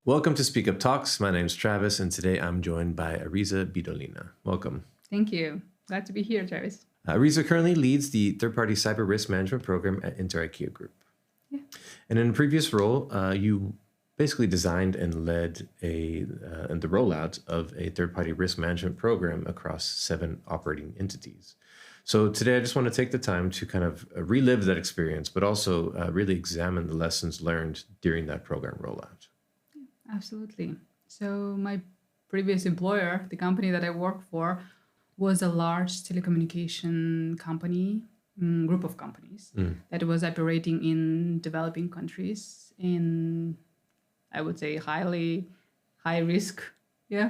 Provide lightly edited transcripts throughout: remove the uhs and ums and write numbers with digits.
Welcome to SpeakUp Talks. My name's Travis, and today I'm joined by Ariza Bidolina. Welcome. Thank you. Glad to be here, Travis. Ariza currently leads the third-party cyber risk management program at InterIKEA Group. Yeah. And in a previous role, you basically designed and led the rollout of a third-party risk management program across 7 operating entities. So today I just want to take the time to kind of relive that experience, but also really examine the lessons learned during that program rollout. Absolutely. So my previous employer, the company that I worked for, was a large telecommunication company, group of companies that was operating in developing countries in, I would say, high risk,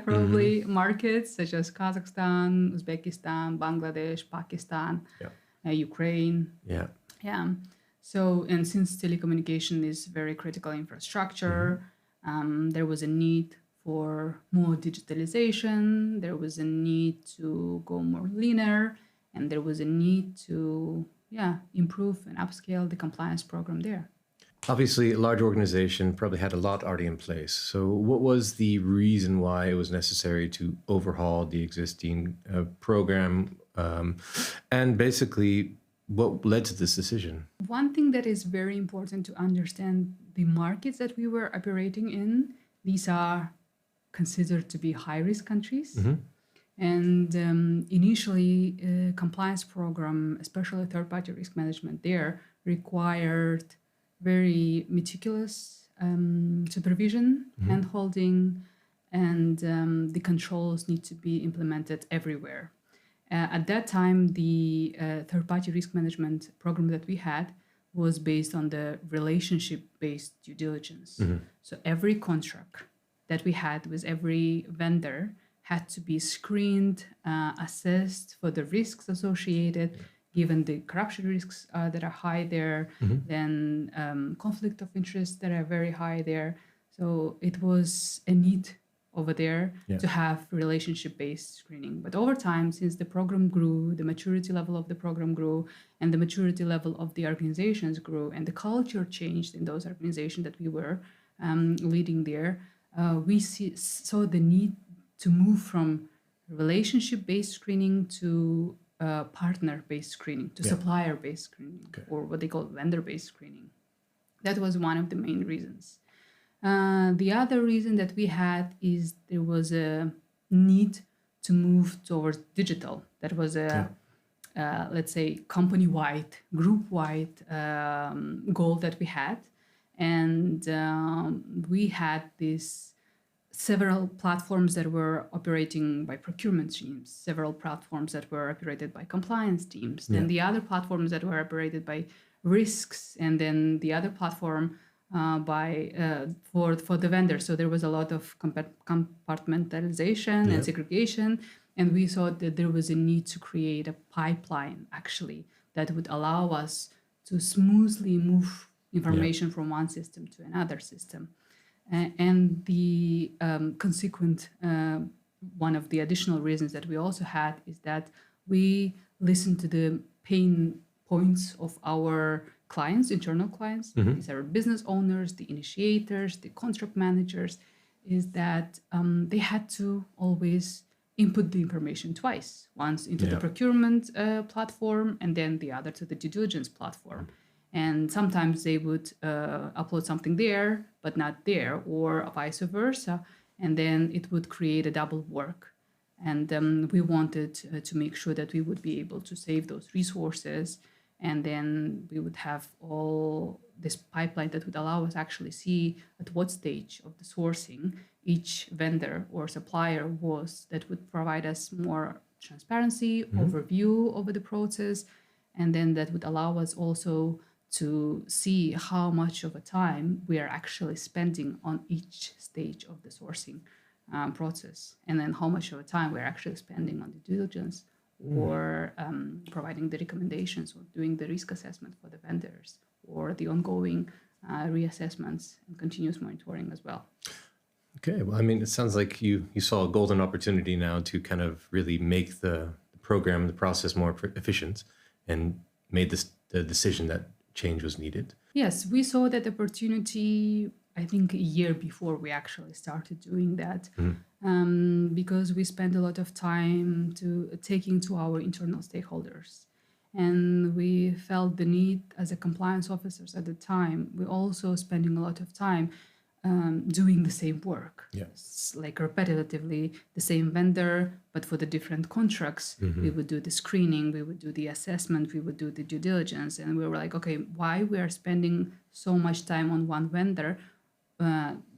probably markets such as Kazakhstan, Uzbekistan, Bangladesh, Pakistan, Ukraine. Yeah. Yeah. So, and since telecommunication is very critical infrastructure, there was a need for more digitalization, there was a need to go more leaner, and there was a need to improve and upscale the compliance program there. Obviously, a large organization probably had a lot already in place. So what was the reason why it was necessary to overhaul the existing program? And basically, what led to this decision? One thing that is very important to understand, the markets that we were operating in, these are considered to be high-risk countries. And initially, compliance program, especially third-party risk management there, required very meticulous supervision, hand-holding, and the controls need to be implemented everywhere. At that time, the third-party risk management program that we had was based on the relationship-based due diligence. So every contract that we had with every vendor had to be screened, assessed for the risks associated, given the corruption risks that are high there, then conflict of interest that are very high there. So it was a need over there to have relationship-based screening. But over time, since the program grew, the maturity level of the program grew, and the maturity level of the organizations grew, and the culture changed in those organizations that we were leading there, we saw the need to move from relationship-based screening to partner-based screening, to supplier-based screening, or what they call vendor-based screening. That was one of the main reasons. The other reason that we had is there was a need to move towards digital. That was a, let's say, company-wide, group-wide goal that we had. And we had these several platforms that were operating by procurement teams, several platforms that were operated by compliance teams, then the other platforms that were operated by risks, and then the other platform for the vendor. So there was a lot of compartmentalization and segregation, and we thought that there was a need to create a pipeline actually that would allow us to smoothly move information from one system to another system. And the consequent, one of the additional reasons that we also had is that we listened to the pain points of our clients, internal clients. These are business owners, the initiators, the contract managers, is that they had to always input the information twice, once into the procurement platform and then the other to the due diligence platform. And sometimes they would upload something there, but not there, or vice versa. And then it would create a double work. And we wanted to make sure that we would be able to save those resources. And then we would have all this pipeline that would allow us actually see at what stage of the sourcing each vendor or supplier was, that would provide us more transparency, overview over the process. And then that would allow us also to see how much of a time we are actually spending on each stage of the sourcing process, and then how much of a time we're actually spending on the due diligence or providing the recommendations or doing the risk assessment for the vendors, or the ongoing reassessments and continuous monitoring as well. Okay, well, I mean, it sounds like you saw a golden opportunity now to kind of really make the program, the process more efficient, and made the decision that change was needed. Yes, we saw that opportunity I think a year before we actually started doing that, because we spent a lot of time taking to our internal stakeholders. And we felt the need as a compliance officers at the time. We also spending a lot of time doing the same work. Yeah. Like repetitively, the same vendor, but for the different contracts, we would do the screening, we would do the assessment, we would do the due diligence. And we were like, okay, why we are spending so much time on one vendor,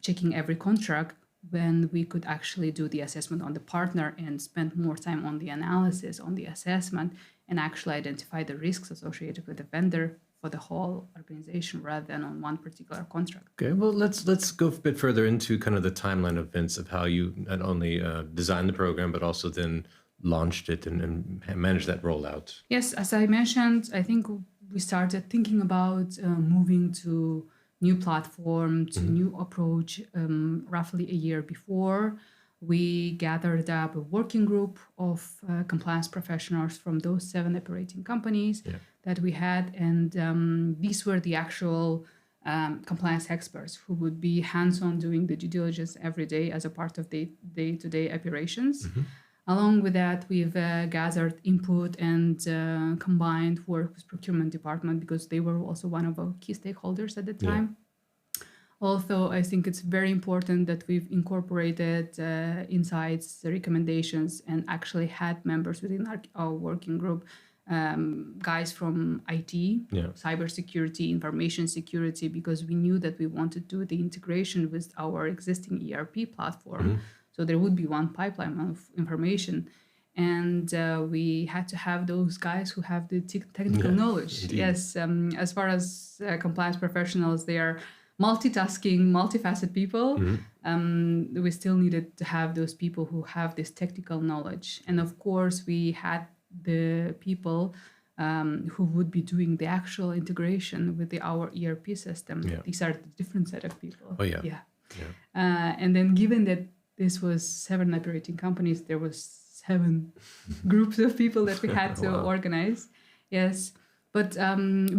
checking every contract, when we could actually do the assessment on the partner and spend more time on the analysis, on the assessment, and actually identify the risks associated with the vendor for the whole organization rather than on one particular contract. Okay, well, let's go a bit further into kind of the timeline of events of how you not only designed the program, but also then launched it and managed that rollout. Yes, as I mentioned, I think we started thinking about moving to new platform, to new approach roughly a year before. We gathered up a working group of compliance professionals from those 7 operating companies that we had. And these were the actual compliance experts who would be hands-on doing the due diligence every day as a part of the day-to-day operations. Along with that, we've gathered input and combined work with procurement department because they were also one of our key stakeholders at the time. Also, I think it's very important that we've incorporated insights, recommendations, and actually had members within our working group, guys from IT, cybersecurity, information security, because we knew that we wanted to do the integration with our existing ERP platform. So there would be one pipeline of information. And we had to have those guys who have the technical knowledge. Indeed. Yes, as far as compliance professionals, they are multitasking, multifaceted people. We still needed to have those people who have this technical knowledge. And of course, we had the people who would be doing the actual integration with our ERP system. These are the different set of people. Oh, yeah. And then given that this was 7 operating companies, there was 7 groups of people that we had to organize. Yes. But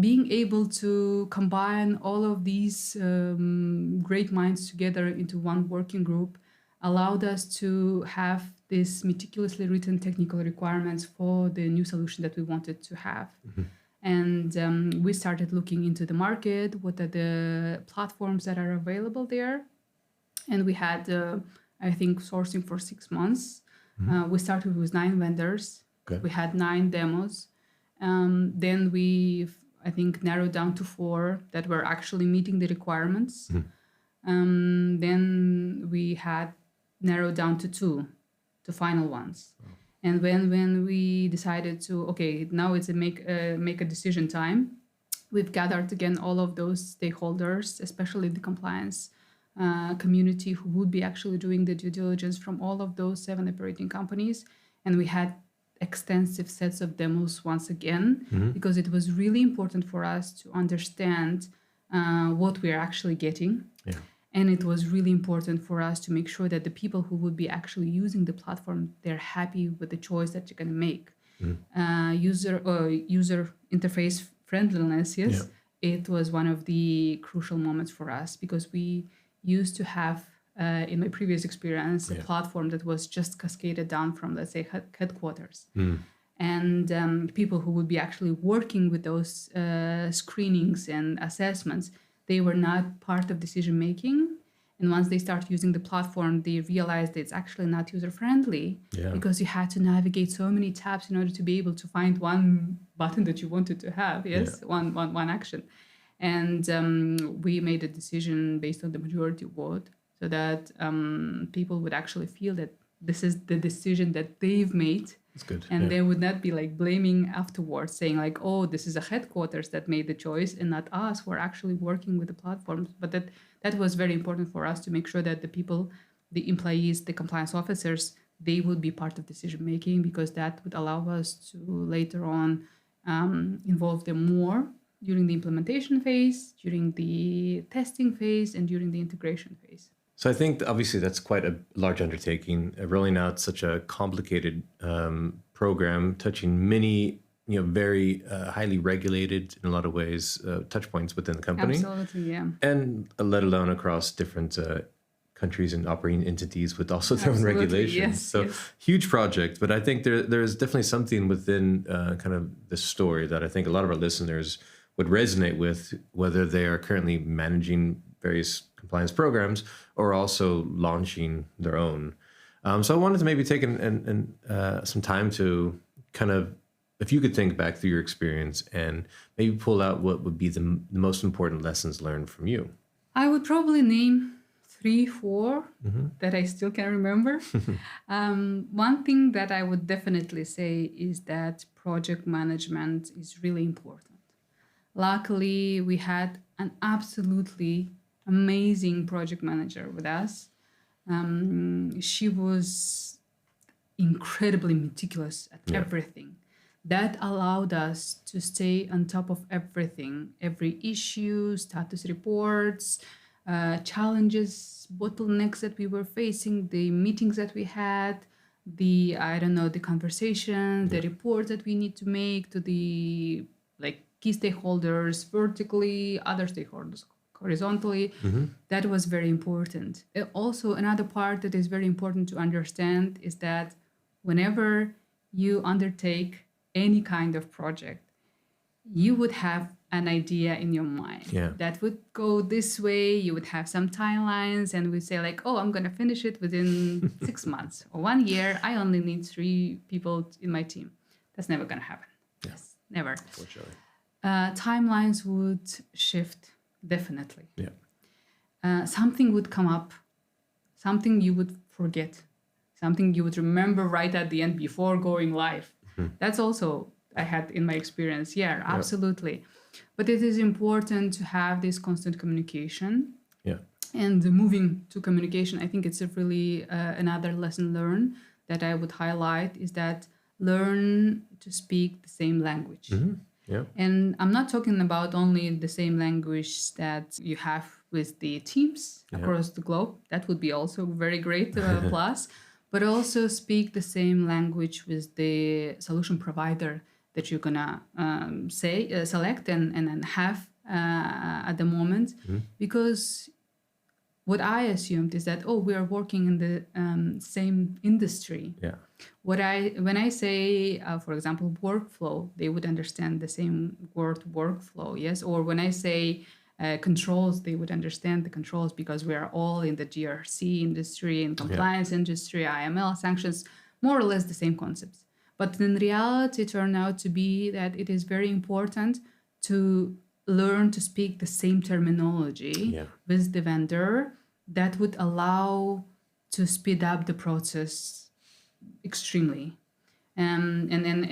being able to combine all of these great minds together into one working group allowed us to have this meticulously written technical requirements for the new solution that we wanted to have. And we started looking into the market, what are the platforms that are available there. And we had, I think, sourcing for 6 months. We started with 9 vendors. Okay. We had 9 demos. Then we, I think, narrowed down to 4 that were actually meeting the requirements. Then we had narrowed down to 2, the final ones. And when we decided to, okay, now it's a make a decision time, we've gathered again all of those stakeholders, especially the compliance community who would be actually doing the due diligence from all of those 7 operating companies. And we had extensive sets of demos once again, because it was really important for us to understand what we're actually getting. And it was really important for us to make sure that the people who would be actually using the platform, they're happy with the choice that you're going to make. User interface friendliness, yes, it was one of the crucial moments for us, because we used to have, in my previous experience, a platform that was just cascaded down from, let's say, headquarters. And people who would be actually working with those screenings and assessments, they were not part of decision making. And once they start using the platform, they realized that it's actually not user friendly, because you had to navigate so many tabs in order to be able to find one button that you wanted to have. One action. And we made a decision based on the majority vote, so that people would actually feel that this is the decision that they've made. That's good. And they would not be like blaming afterwards, saying like, oh, this is a headquarters that made the choice and not us who are actually working with the platforms. But that was very important for us to make sure that the people, the employees, the compliance officers, they would be part of decision making, because that would allow us to later on involve them more during the implementation phase, during the testing phase, and during the integration phase. So I think obviously that's quite a large undertaking, rolling out such a complicated program touching many very highly regulated in a lot of ways, touch points within the company. Absolutely, yeah. And let alone across different countries and operating entities with also their own regulations. Yes, So yes. huge project, but I think there's definitely something within kind of the story that I think a lot of our listeners would resonate with, whether they are currently managing various compliance programs or also launching their own. So I wanted to maybe take some time to kind of, if you could think back through your experience and maybe pull out what would be the most important lessons learned from you. I would probably name 3, 4 that I still can remember. One thing that I would definitely say is that project management is really important. Luckily, we had an absolutely amazing project manager with us. She was incredibly meticulous at everything. That allowed us to stay on top of everything, every issue, status reports, challenges, bottlenecks that we were facing, the meetings that we had, the conversations, the reports that we need to make to the key stakeholders vertically, other stakeholders horizontally. That was very important. Also, another part that is very important to understand is that whenever you undertake any kind of project, you would have an idea in your mind that would go this way. You would have some timelines and would say like, oh, I'm going to finish it within 6 months or 1 year. I only need 3 people in my team. That's never going to happen. Yes, never. Unfortunately. Timelines would shift, definitely. Yeah. Something would come up, something you would forget, something you would remember right at the end before going live. That's also I had in my experience. Yeah, absolutely. But it is important to have this constant communication. Yeah. And moving to communication, I think it's a really another lesson learned that I would highlight is that learn to speak the same language. Yeah. And I'm not talking about only the same language that you have with the teams across the globe. That would be also very great plus. But also speak the same language with the solution provider that you're gonna select and have at the moment. Because what I assumed is that, we are working in the same industry. Yeah. When I say, for example, workflow, they would understand the same word workflow, yes? Or when I say controls, they would understand the controls because we are all in the GRC industry and compliance industry, IML, sanctions, more or less the same concepts. But in reality, it turned out to be that it is very important to learn to speak the same terminology with the vendor. That would allow to speed up the process extremely. And then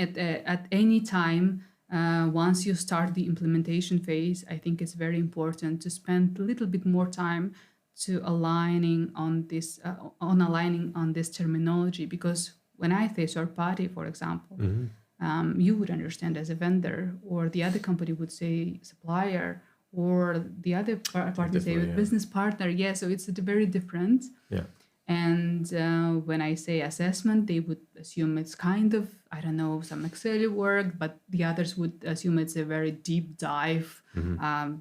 at any time, once you start the implementation phase, I think it's very important to spend a little bit more time to aligning on this terminology, because when I say third party, for example, you would understand as a vendor, or the other company would say supplier, or the other party say business partner. Yeah, so it's very different. Yeah. And when I say assessment, they would assume it's kind of, some Excel work, but the others would assume it's a very deep dive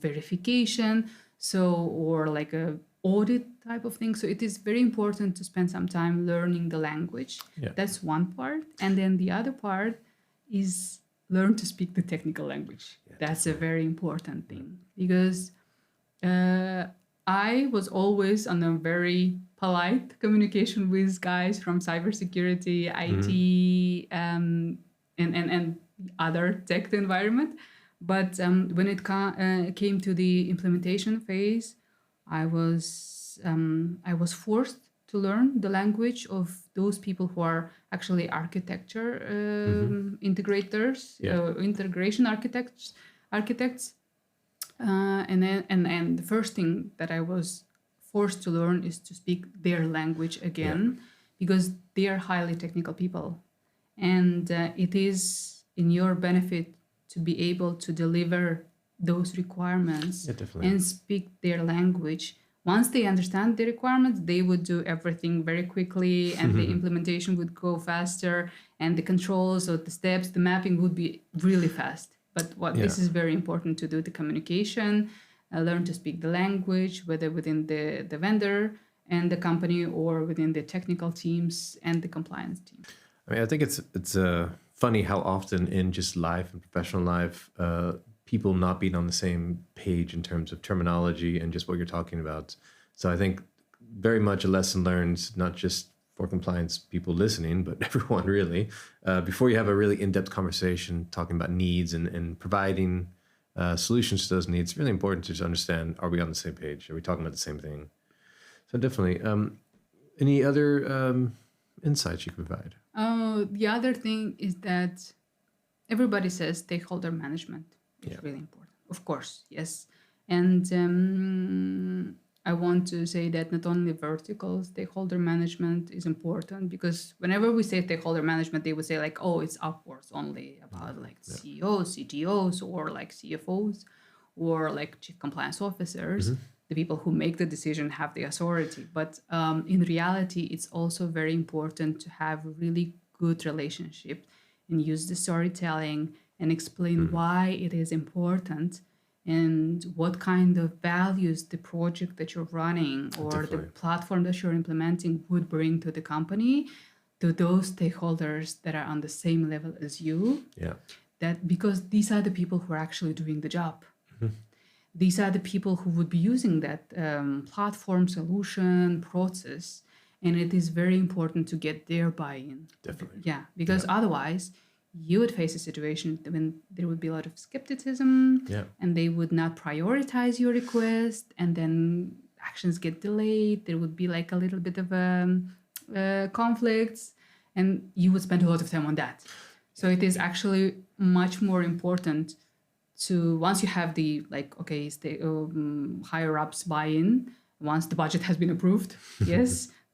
verification. So, or like a audit type of thing. So it is very important to spend some time learning the language. Yeah. That's one part. And then the other part is learn to speak the technical language. Yeah, that's a very important thing, because I was always on a very polite communication with guys from cybersecurity, IT, and other tech environment. But when it came to the implementation phase, I was forced to learn the language of those people who are actually architecture integrators, integration architects. And the first thing that I was forced to learn is to speak their language again, because they are highly technical people, and it is in your benefit to be able to deliver those requirements and speak their language once they understand the requirements, they would do everything very quickly, and the implementation would go faster, and the controls or the steps, the mapping would be really fast. But this is very important to do, the communication, learn to speak the language, whether within the vendor and the company or within the technical teams and the compliance team. I mean, I think it's funny how often in just life and professional life, people not being on the same page in terms of terminology and just what you're talking about. So I think very much a lesson learned, not just for compliance people listening, but everyone really, before you have a really in-depth conversation talking about needs and providing solutions to those needs, it's really important to just understand, are we on the same page? Are we talking about the same thing? So definitely. Any other insights you can provide? The other thing is that everybody says stakeholder management is really important. Of course, yes. And I want to say that not only vertical stakeholder management is important, because whenever we say stakeholder management, they would say like, oh, it's upwards only about like CEOs, CTOs, or like CFOs, or like chief compliance officers. The people who make the decision have the authority. But in reality, it's also very important to have a really good relationship and use the storytelling and explain why it is important and what kind of values the project that you're running or the platform that you're implementing would bring to the company, to those stakeholders that are on the same level as you. That because these are the people who are actually doing the job. These are the people who would be using that platform, solution, process. And it is very important to get their buy-in. Definitely. Yeah, because otherwise you would face a situation when there would be a lot of skepticism and they would not prioritize your request, and then actions get delayed. There would be like a little bit of conflicts, and you would spend a lot of time on that. So it is actually much more important to, once you have the higher ups buy-in, once the budget has been approved,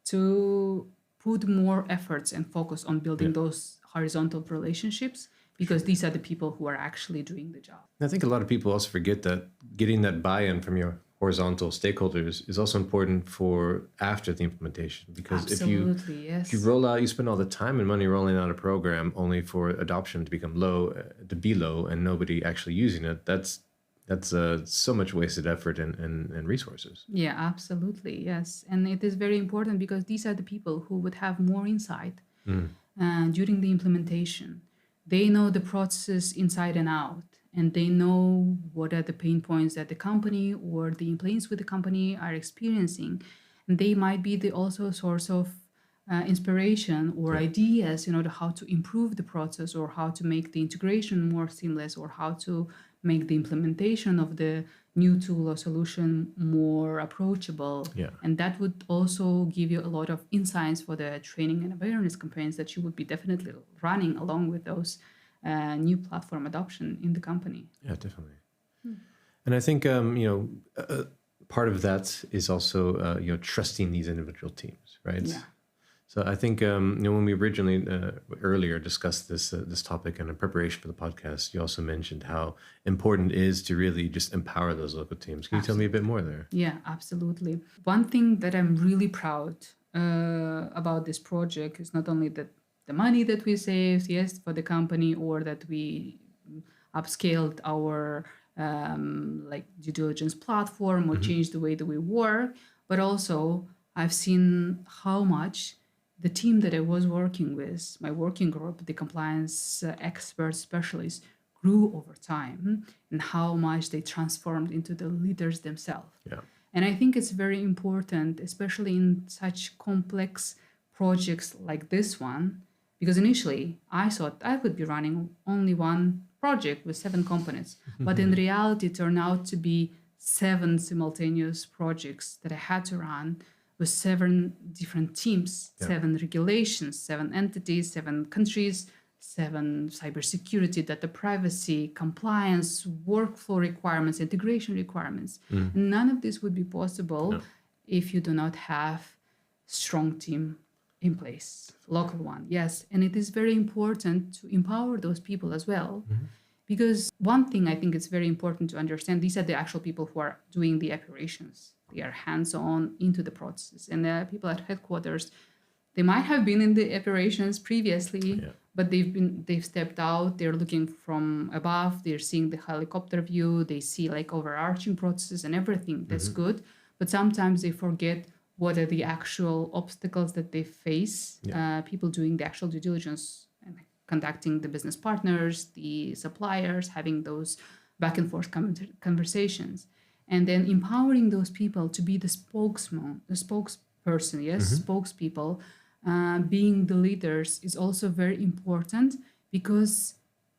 to put more efforts and focus on building those horizontal relationships, because these are the people who are actually doing the job. I think a lot of people also forget that getting that buy-in from your horizontal stakeholders is also important for after the implementation, because if you roll out, you spend all the time and money rolling out a program only for adoption to become low, and nobody actually using it, that's so much wasted effort and resources. Yeah, absolutely. Yes. And it is very important because these are the people who would have more insight during the implementation. They know the process inside and out, and they know what are the pain points that the company or the employees with the company are experiencing. And they might be also a source of inspiration or ideas, how to improve the process, or how to make the integration more seamless, or how to make the implementation of the new tool or solution more approachable. And that would also give you a lot of insights for the training and awareness campaigns that you would be definitely running along with those new platform adoption in the company. Yeah, definitely. And I think, part of that is also, trusting these individual teams, right? Yeah. So I think, when we originally earlier discussed this topic and in preparation for the podcast, you also mentioned how important it is to really just empower those local teams. Can you tell me a bit more there? Yeah, absolutely. One thing that I'm really proud about this project is not only that the money that we saved, for the company, or that we upscaled our due diligence platform or changed the way that we work, but also I've seen how much the team that I was working with, my working group, the compliance experts, specialists, grew over time, and how much they transformed into the leaders themselves. And I think it's very important, especially in such complex projects like this one, because initially I thought I would be running only one project with 7 components, but in reality it turned out to be 7 simultaneous projects that I had to run with 7 different teams, 7 regulations, 7 entities, 7 countries, 7 cybersecurity, data privacy, compliance, workflow requirements, integration requirements. And none of this would be possible if you do not have strong team in place, local one. Yes, and it is very important to empower those people as well. Because one thing I think it's very important to understand, these are the actual people who are doing the operations They are hands-on into the process. And the people at headquarters, they might have been in the operations previously, but they've stepped out. They're looking from above. They're seeing the helicopter view. They see like overarching processes and everything. That's good. But sometimes they forget what are the actual obstacles that they face. People doing the actual due diligence and conducting the business partners, the suppliers, having those back and forth conversations, and then empowering those people to be the spokesperson, spokespeople. Being the leaders is also very important, because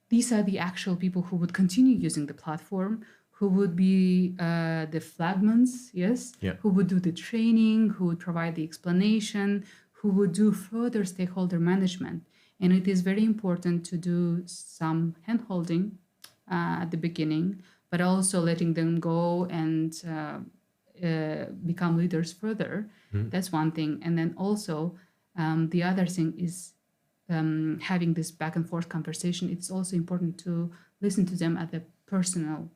these are the actual people who would continue using the platform, who would be the flagmans, who would do the training, who would provide the explanation, who would do further stakeholder management. And it is very important to do some hand-holding at the beginning, but also letting them go and become leaders further. That's one thing. And then also, the other thing is having this back and forth conversation. It's also important to listen to them at the personal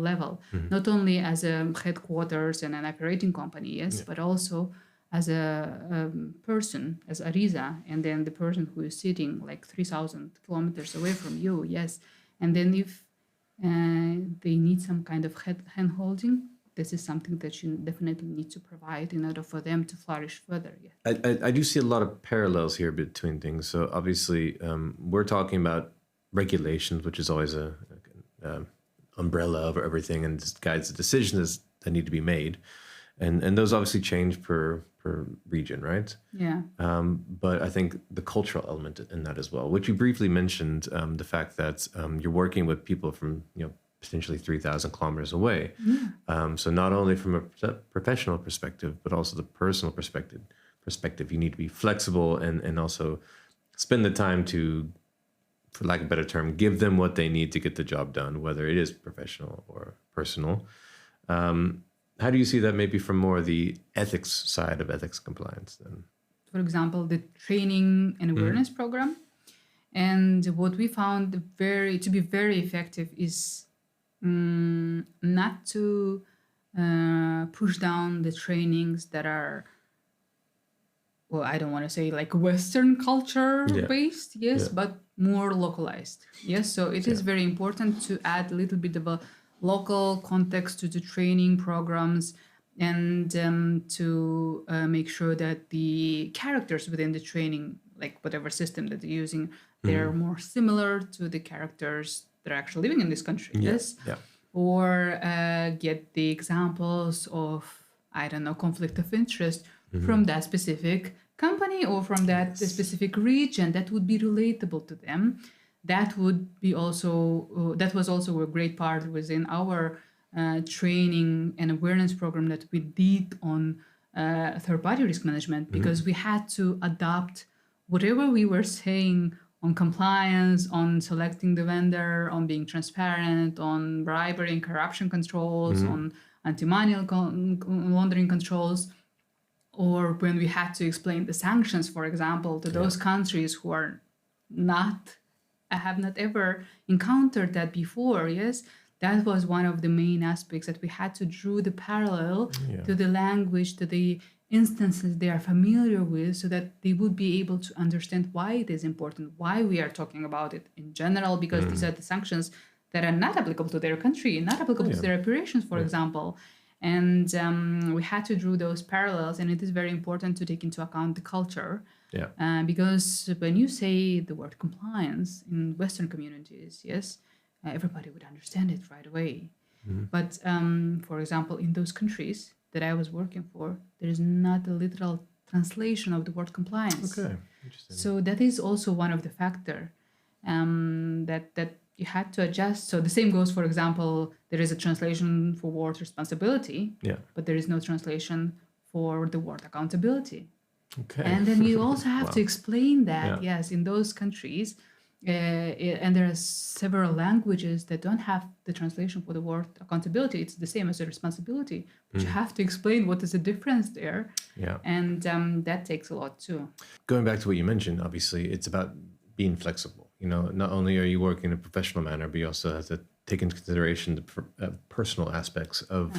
level, not only as a headquarters and an operating company, but also as a person, as Ariza, and then the person who is sitting like 3,000 kilometers away from you, and then if they need some kind of hand holding, this is something that you definitely need to provide in order for them to flourish further. I do see a lot of parallels here between things. So obviously, we're talking about regulations, which is always a umbrella over everything and just guides the decisions that need to be made, and those obviously change per region, right? But I think the cultural element in that as well, which you briefly mentioned, the fact that you're working with people from potentially 3,000 kilometers away. So not only from a professional perspective, but also the personal perspective, you need to be flexible and also spend the time to, for lack of a better term, give them what they need to get the job done, whether it is professional or personal. How do you see that maybe from more the ethics side of ethics compliance then? For example, the training and awareness program. And what we found to be very effective is not to push down the trainings that are, well, I don't want to say like Western culture based, but more localized. So it is very important to add a little bit of a local context to the training programs, and to make sure that the characters within the training, like whatever system that they're using, they're more similar to the characters that are actually living in this country. Or get the examples of, I don't know, conflict of interest from that specific company or from that specific region that would be relatable to them. That would be also, that was also a great part within our training and awareness program that we did on third-party risk management, because we had to adapt whatever we were saying on compliance, on selecting the vendor, on being transparent, on bribery and corruption controls, on anti-money laundering controls, or when we had to explain the sanctions, for example, to those countries who are have not ever encountered that before. That was one of the main aspects, that we had to draw the parallel to the language, to the instances they are familiar with, so that they would be able to understand why it is important, why we are talking about it in general, because these are the sanctions that are not applicable to their country, not applicable to their operations, for example. And we had to draw those parallels, and it is very important to take into account the culture. Because when you say the word compliance in Western communities, everybody would understand it right away. But for example, in those countries that I was working for, there is not a literal translation of the word compliance. Okay, interesting. So that is also one of the factors that you had to adjust. So the same goes, for example, there is a translation for word responsibility, but there is no translation for the word accountability. Okay. And then you also have to explain that, in those countries, and there are several languages that don't have the translation for the word accountability. It's the same as the responsibility, but you have to explain what is the difference there. And that takes a lot too. Going back to what you mentioned, obviously, it's about being flexible. Not only are you working in a professional manner, but you also have to take into consideration the personal aspects of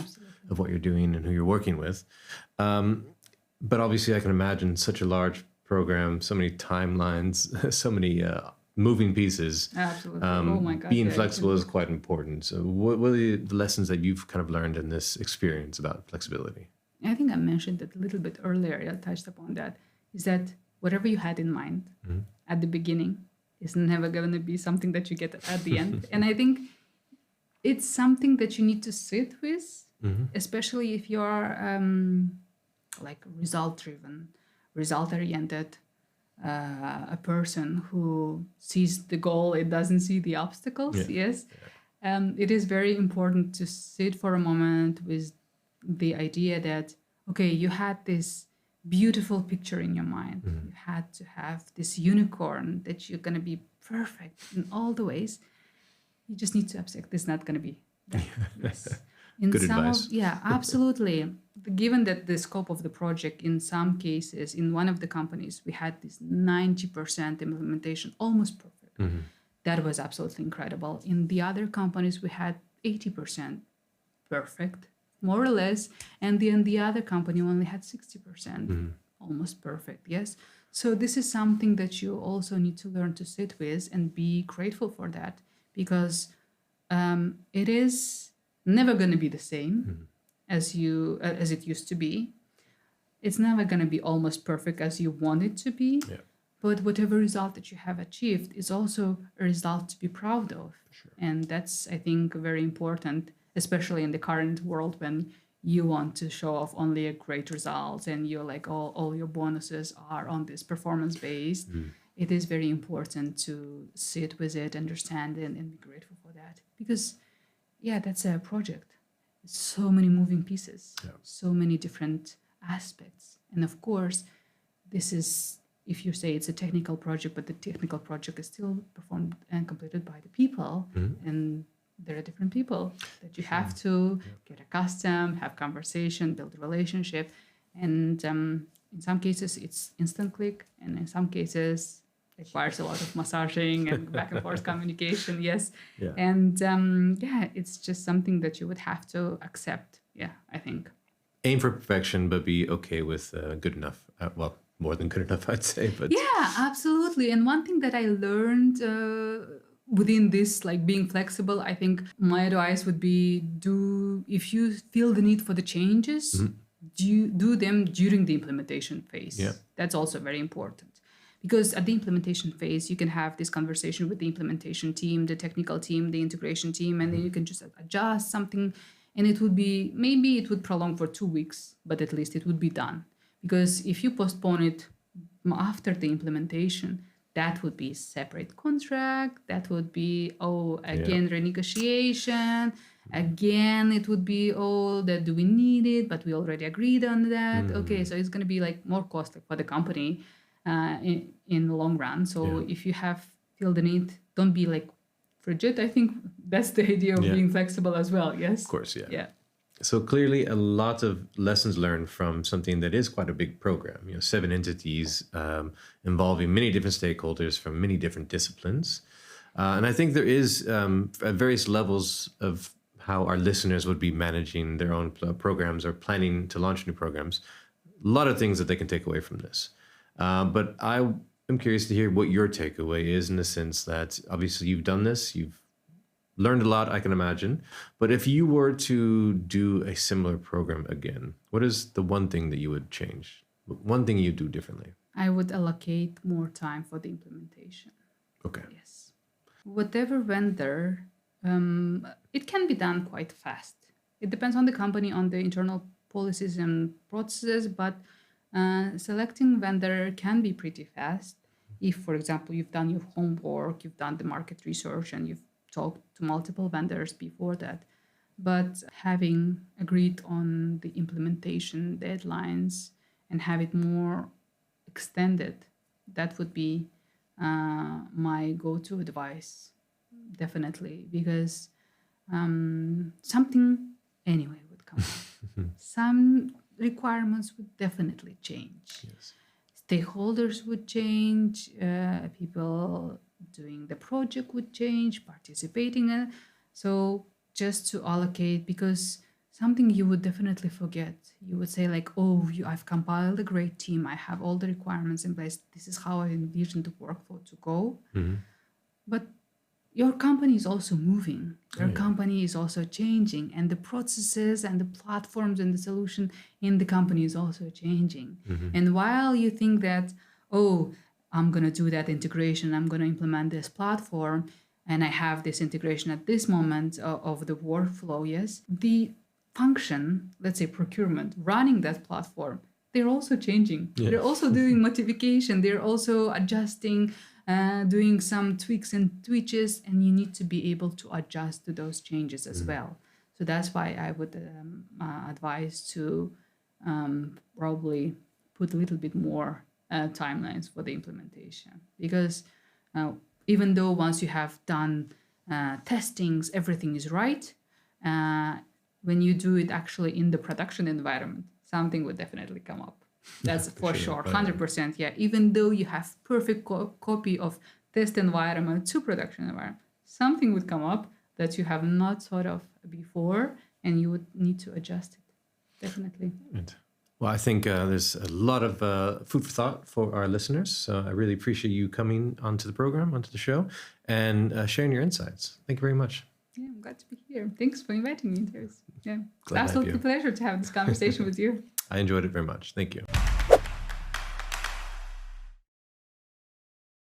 of what you're doing and who you're working with. But obviously, I can imagine such a large program, so many timelines, so many moving pieces. Absolutely. Oh my God. Being yeah, flexible is quite important. So what are the lessons that you've kind of learned in this experience about flexibility? I think I mentioned it a little bit earlier. I touched upon that. Is that whatever you had in mind at the beginning is never going to be something that you get at the end. And I think it's something that you need to sit with, especially if you're like result-driven, result-oriented, a person who sees the goal, it doesn't see the obstacles. Yes. It is very important to sit for a moment with the idea that, okay, you had this beautiful picture in your mind. You had to have this unicorn that you're going to be perfect in all the ways. You just need to accept it's not going to be that. Yes. In Good some advice. absolutely. Given that the scope of the project, in some cases, in one of the companies, we had this 90% implementation, almost perfect. That was absolutely incredible. In the other companies, we had 80% perfect, more or less. And then the other company only had 60%, almost perfect. Yes. So this is something that you also need to learn to sit with and be grateful for that, because it is never going to be the same as it used to be. It's never going to be almost perfect as you want it to be. Yeah. But whatever result that you have achieved is also a result to be proud of. Sure. And that's, I think, very important, especially in the current world when you want to show off only a great result and you're like, all your bonuses are on this performance based. It is very important to sit with it, understand it, and be grateful for that. Because, yeah, that's a project. So many moving pieces, so many different aspects. And of course, this is, if you say it's a technical project, but the technical project is still performed and completed by the people, and there are different people that you have to get accustomed, have conversation, build a relationship. And in some cases, it's instant click, and in some cases, it requires a lot of massaging and back and forth communication. Yes. Yeah. And it's just something that you would have to accept. Yeah, I think. Aim for perfection, but be okay with good enough. Well, more than good enough, I'd say. But yeah, absolutely. And one thing that I learned within this, like being flexible, I think my advice would be if you feel the need for the changes, do them during the implementation phase. Yeah. That's also very important. Because at the implementation phase, you can have this conversation with the implementation team, the technical team, the integration team, and then you can just adjust something. And it would prolong for 2 weeks, but at least it would be done. Because if you postpone it after the implementation, that would be separate contract. That would be, renegotiation. Again, it would be, that do we need it? But we already agreed on that. Okay, so it's going to be like more costly for the company in the long run. So if you feel the need, don't be like frigid. I think that's the idea of being flexible as well. Yes. Of course, yeah. Yeah. So clearly a lot of lessons learned from something that is quite a big program, 7 entities involving many different stakeholders from many different disciplines. And I think there is at various levels of how our listeners would be managing their own programs or planning to launch new programs, a lot of things that they can take away from this. But I am curious to hear what your takeaway is, in the sense that obviously you've done this, you've learned a lot, I can imagine. But if you were to do a similar program again, what is the one thing that you would change? One thing you do differently? I would allocate more time for the implementation. Okay. Yes. Whatever vendor, it can be done quite fast. It depends on the company, on the internal policies and processes, but selecting vendor can be pretty fast. If, for example, you've done your homework, you've done the market research, and you've talked to multiple vendors before that. But having agreed on the implementation deadlines and have it more extended, that would be my go-to advice, definitely, because something anyway would come up. Some requirements would definitely change. Yes. Stakeholders would change, people doing the project would change, participating. So just to allocate, because something you would definitely forget. You would say like, oh, I've compiled a great team. I have all the requirements in place. This is how I envision the workflow to go. But your company is also moving. Your company is also changing, and the processes and the platforms and the solution in the company is also changing. And while you think that, oh, I'm going to do that integration, I'm going to implement this platform, and I have this integration at this moment of the workflow, yes, the function, let's say procurement, running that platform, they're also changing. Yeah. They're also doing modification. They're also adjusting, doing some tweaks and twitches, and you need to be able to adjust to those changes as well. So that's why I would advise to probably put a little bit more timelines for the implementation, because even though once you have done testings, everything is right, when you do it actually in the production environment, something would definitely come up. That's for sure, 100%. Yeah, even though you have perfect copy of test environment to production environment, something would come up that you have not thought of before, and you would need to adjust it. Definitely. Right. Well, I think there's a lot of food for thought for our listeners. So I really appreciate you coming onto the program, onto the show, and sharing your insights. Thank you very much. Yeah, I'm glad to be here. Thanks for inviting me. Yeah, absolutely pleasure to have this conversation with you. I enjoyed it very much. Thank you.